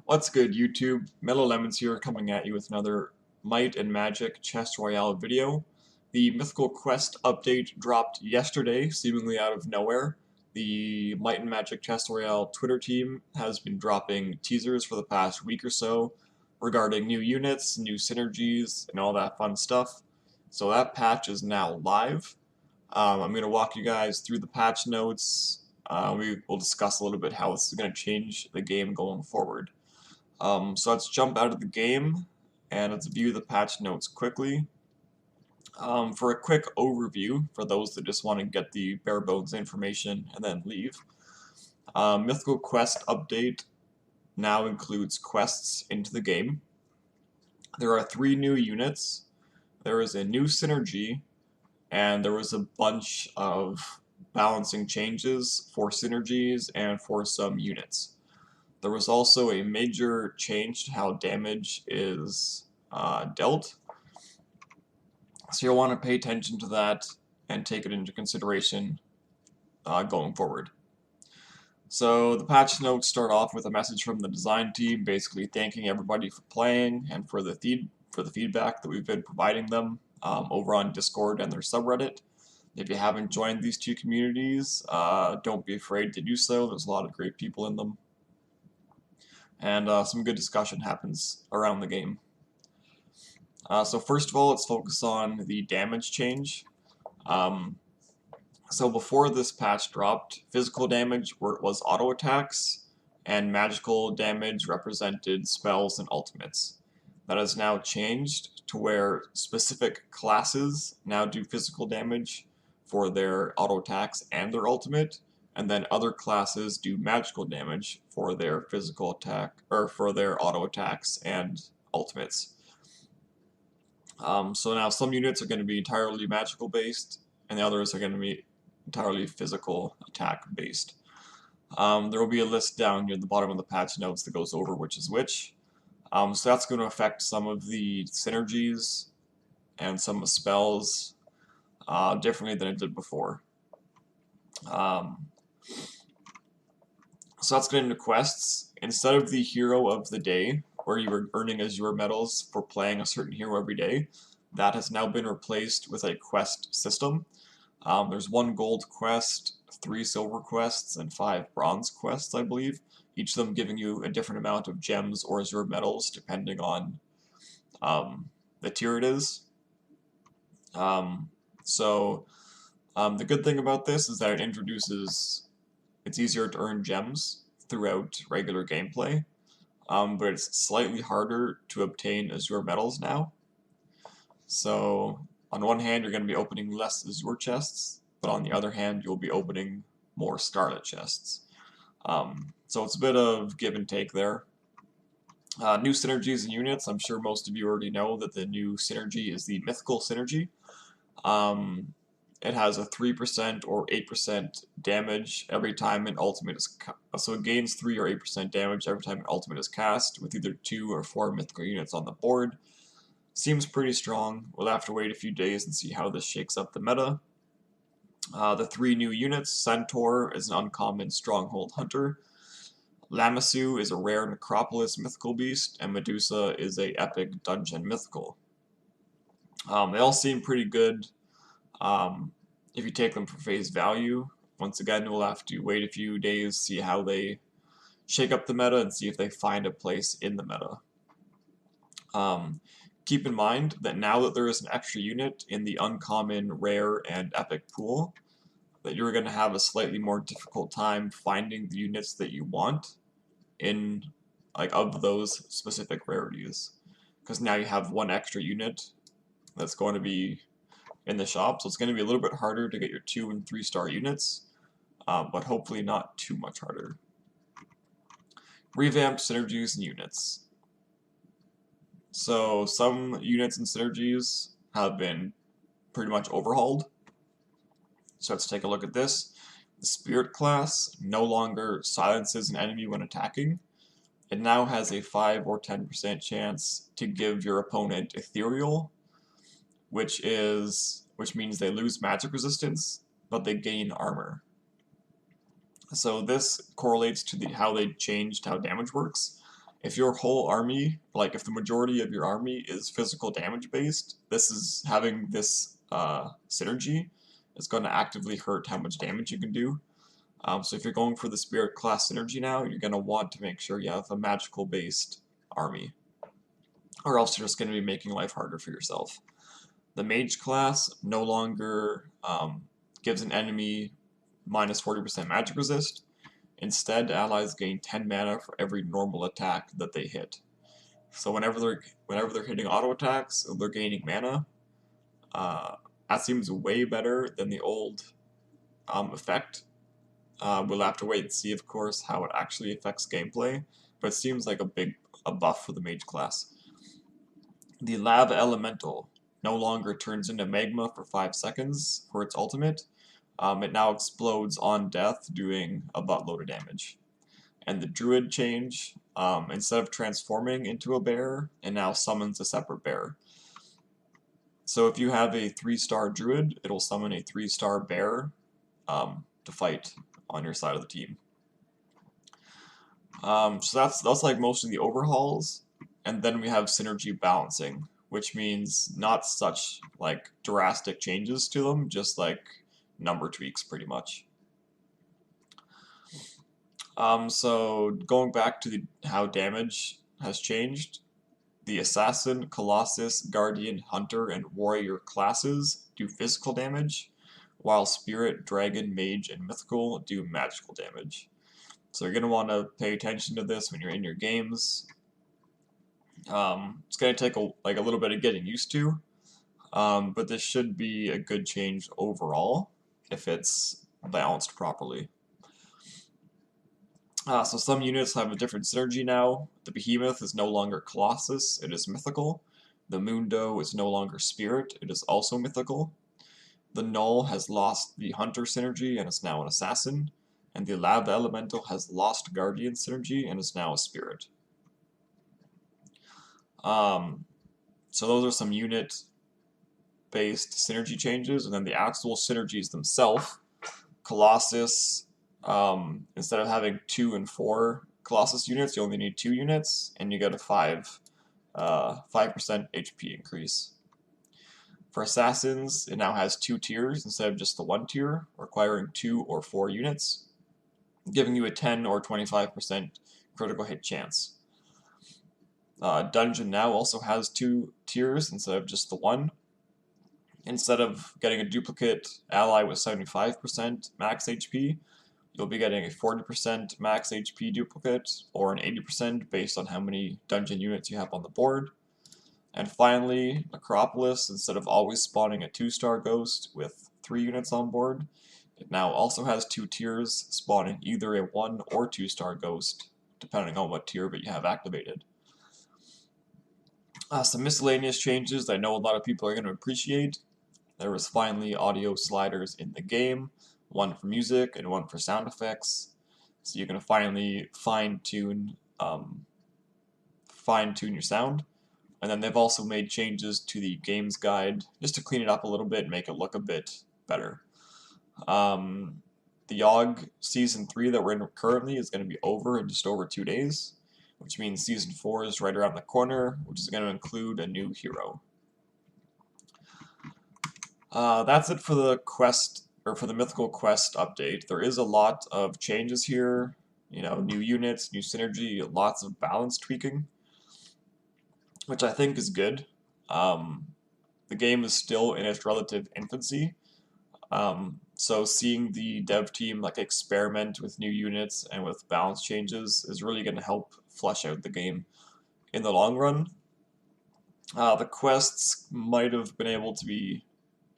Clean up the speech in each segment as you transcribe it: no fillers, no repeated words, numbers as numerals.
What's good, YouTube? Mellow Lemons here, coming at you with another Might and Magic Chest Royale video. The Mythical Quest update dropped yesterday, seemingly out of nowhere. The Might and Magic Chest Royale Twitter team has been dropping teasers for the past week or so regarding new units, new synergies, and all that fun stuff. So that patch is now live. I'm going to walk you guys through the patch notes. We will discuss a little bit how this is going to change the game going forward. So let's jump out of the game and let's view the patch notes quickly. For a quick overview, for those that just want to get the bare bones information and then leave, Mythical Quest update now includes quests into the game. There are 3 new units, there is a new synergy, and there was a bunch of balancing changes for synergies and for some units. There was also a major change to how damage is dealt, so you'll want to pay attention to that and take it into consideration going forward. So the patch notes start off with a message from the design team, basically thanking everybody for playing and for the feedback that we've been providing them over on Discord and their subreddit. If you haven't joined these two communities, don't be afraid to do so. There's a lot of great people in them, and some good discussion happens around the game. So first of all, let's focus on the damage change. So before this patch dropped, physical damage was auto attacks, and magical damage represented spells and ultimates. That has now changed to where specific classes now do physical damage for their auto attacks and their ultimate, and then other classes do magical damage for their physical attack or for their auto attacks and ultimates. So now some units are going to be entirely magical based, and the others are going to be entirely physical attack based. There will be a list down near the bottom of the patch notes that goes over which is which. So that's going to affect some of the synergies and some of the spells differently than it did before. So let's get into quests. Instead of the hero of the day, where you were earning Azure medals for playing a certain hero every day, that has now been replaced with a quest system. There's 1 gold quest, 3 silver quests, and 5 bronze quests, I believe, each of them giving you a different amount of gems or Azure medals depending on the tier it is. The good thing about this is that it's easier to earn gems throughout regular gameplay, but it's slightly harder to obtain Azure medals now. So on one hand, you're going to be opening less Azure chests, but on the other hand, you'll be opening more Scarlet chests. So it's a bit of give and take there. New synergies and units. I'm sure most of you already know that the new synergy is the Mythical Synergy. It has a 3% or 8% damage every time an ultimate is so it gains 3 or 8% damage every time an ultimate is cast with either 2 or 4 mythical units on the board. Seems pretty strong. We'll have to wait a few days and see how this shakes up the meta. The 3 new units: Centaur is an uncommon stronghold hunter, Lamassu is a rare Necropolis mythical beast, and Medusa is a epic dungeon mythical. They all seem pretty good if you take them for face value. Once again, we'll have to wait a few days, see how they shake up the meta, and see if they find a place in the meta. Keep in mind that now that there is an extra unit in the uncommon, rare, and epic pool, that you're going to have a slightly more difficult time finding the units that you want in of those specific rarities, because now you have 1 extra unit that's going to be in the shop, so it's going to be a little bit harder to get your 2 and 3 star units, but hopefully not too much harder. Revamped synergies and units. So some units and synergies have been pretty much overhauled. So let's take a look at this. The Spirit class no longer silences an enemy when attacking. It now has a 5 or 10% chance to give your opponent Ethereal, which means they lose magic resistance, but they gain armor. So this correlates to how they changed how damage works. If your whole army, like if the majority of your army is physical damage based, this is having this synergy. It's going to actively hurt how much damage you can do. So if you're going for the Spirit class synergy now, you're going to want to make sure you have a magical based army, or else you're just going to be making life harder for yourself. The Mage class no longer gives an enemy minus 40% magic resist. Instead, allies gain 10 mana for every normal attack that they hit. So whenever they're hitting auto attacks, they're gaining mana. That seems way better than the old effect. We'll have to wait and see, of course, how it actually affects gameplay, but it seems like a buff for the Mage class. The Lava Elemental no longer turns into magma for 5 seconds for its ultimate. It now explodes on death, doing a buttload of damage. And the Druid change, instead of transforming into a bear, it now summons a separate bear. So if you have a 3-star Druid, it'll summon a 3-star bear to fight on your side of the team. So that's like most of the overhauls, and then we have synergy balancing, which means not such like drastic changes to them, just like number tweaks pretty much. So going back to how damage has changed, the Assassin, Colossus, Guardian, Hunter, and Warrior classes do physical damage, while Spirit, Dragon, Mage, and Mythical do magical damage. So you're going to want to pay attention to this when you're in your games. It's going to take a little bit of getting used to, but this should be a good change overall if it's balanced properly. So some units have a different synergy now. The Behemoth is no longer Colossus, it is Mythical. The Mundo is no longer Spirit, it is also Mythical. The Null has lost the Hunter synergy and is now an Assassin. And the Lava Elemental has lost Guardian synergy and is now a Spirit. So those are some unit-based synergy changes, and then the actual synergies themselves. Colossus, instead of having 2 and 4 Colossus units, you only need 2 units, and you get a 5% HP increase. For Assassins, it now has 2 tiers instead of just the 1 tier, requiring 2 or 4 units, giving you a 10 or 25% critical hit chance. Dungeon now also has 2 tiers instead of just the 1. Instead of getting a duplicate ally with 75% max HP, you'll be getting a 40% max HP duplicate, or an 80% based on how many dungeon units you have on the board. And finally, Necropolis, instead of always spawning a 2-star ghost with 3 units on board, it now also has 2 tiers, spawning either a 1 or 2-star ghost, depending on what tier but you have activated. Some miscellaneous changes that I know a lot of people are going to appreciate. There was finally audio sliders in the game, one for music and one for sound effects. So you can finally fine-tune your sound. And then they've also made changes to the games guide just to clean it up a little bit and make it look a bit better. The YOG Season 3 that we're in currently is going to be over in just over 2 days, which means Season 4 is right around the corner, which is going to include a new hero. That's it for the quest, or for the Mythical Quest update. There is a lot of changes here, new units, new synergy, lots of balance tweaking, which I think is good. The game is still in its relative infancy, so seeing the dev team experiment with new units and with balance changes is really going to help flesh out the game in the long run. The quests might have been able to be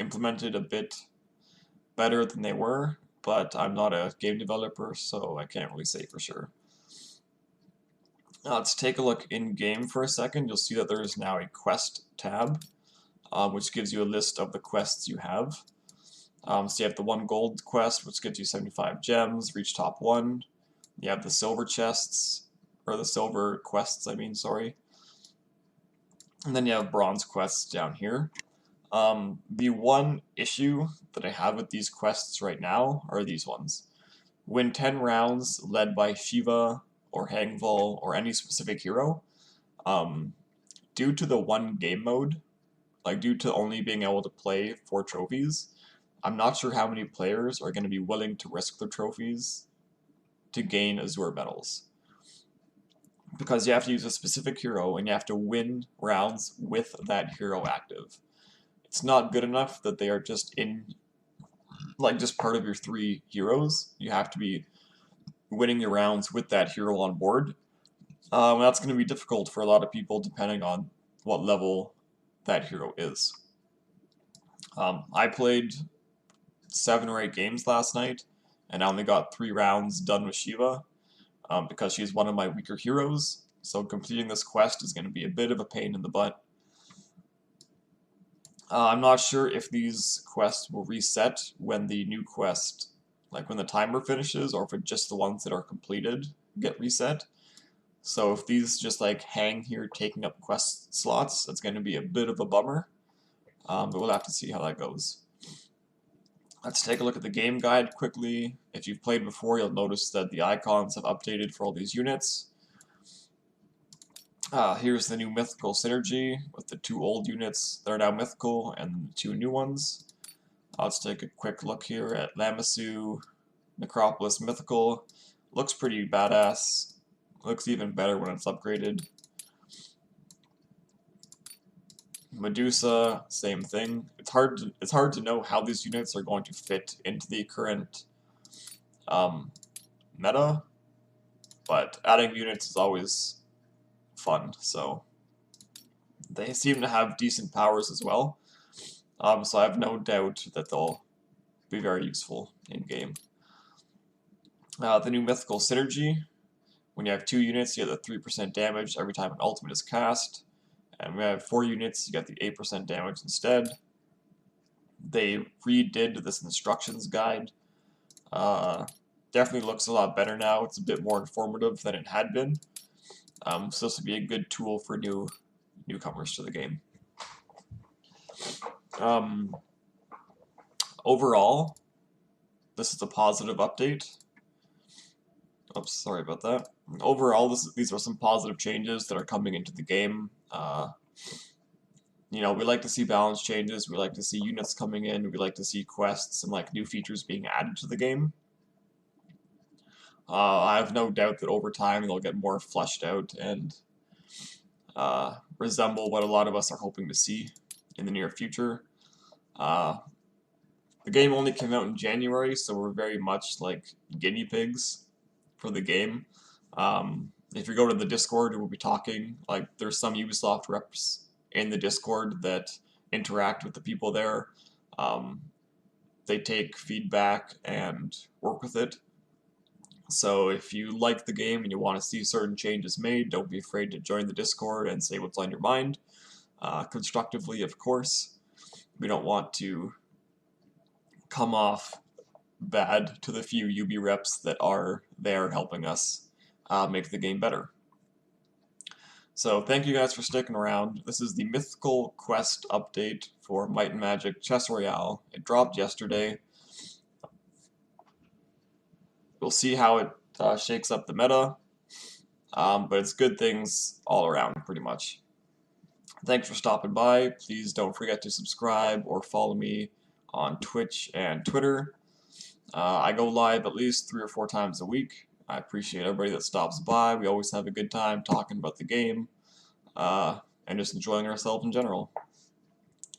implemented a bit better than they were, but I'm not a game developer, so I can't really say for sure. Let's take a look in-game for a second. You'll see that there is now a quest tab, which gives you a list of the quests you have. So you have the 1 gold quest, which gives you 75 gems, reach top 1. You have the silver chests, or the silver quests, sorry. And then you have bronze quests down here. The one issue that I have with these quests right now are these ones. Win 10 rounds led by Shiva or Hangvul or any specific hero. Due to the one game mode, like due to only being able to play 4 trophies, I'm not sure how many players are going to be willing to risk their trophies to gain Azure medals. Because you have to use a specific hero and you have to win rounds with that hero active. It's not good enough that they are just in, like, just part of your 3 heroes. You have to be winning your rounds with that hero on board. That's going to be difficult for a lot of people depending on what level that hero is. I played 7 or 8 games last night, and I only got 3 rounds done with Shiva, because she's one of my weaker heroes, so completing this quest is going to be a bit of a pain in the butt. I'm not sure if these quests will reset when the new quest, like when the timer finishes, or if it's just the ones that are completed get reset. So if these just like hang here taking up quest slots, it's going to be a bit of a bummer, but we'll have to see how that goes. Let's take a look at the game guide quickly. If you've played before, you'll notice that the icons have updated for all these units. Here's the new Mythical Synergy with the 2 old units that are now mythical and the 2 new ones. Let's take a quick look here at Lamassu, Necropolis Mythical. Looks pretty badass. Looks even better when it's upgraded. Medusa, same thing. It's hard to know how these units are going to fit into the current meta, but adding units is always fun. So they seem to have decent powers as well. So I have no doubt that they'll be very useful in game. The new Mythical Synergy. When you have 2 units, you get the 3% damage every time an ultimate is cast. And we have 4 units, you get the 8% damage instead. They redid this instructions guide. Definitely looks a lot better now. It's a bit more informative than it had been. So this would be a good tool for newcomers to the game. Overall, this is a positive update. Oops, sorry about that. Overall, these are some positive changes that are coming into the game. You know, we like to see balance changes, we like to see units coming in, we like to see quests and like new features being added to the game. I have no doubt that over time they'll get more fleshed out and resemble what a lot of us are hoping to see in the near future. The game only came out in January, so we're very much like guinea pigs for the game. If you go to the Discord, we'll be talking, like there's some Ubisoft reps in the Discord that interact with the people there. They take feedback and work with it. So if you like the game and you want to see certain changes made, don't be afraid to join the Discord and say what's on your mind. Constructively, of course. We don't want to come off bad to the few UB reps that are there helping us make the game better. So thank you guys for sticking around. This is the Mythical Quest update for Might and Magic Chess Royale. It dropped yesterday. We'll see how it shakes up the meta, but it's good things all around, pretty much. Thanks for stopping by. Please don't forget to subscribe or follow me on Twitch and Twitter. I go live at least 3 or 4 times a week. I appreciate everybody that stops by. We always have a good time talking about the game and just enjoying ourselves in general.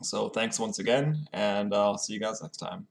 So thanks once again, and I'll see you guys next time.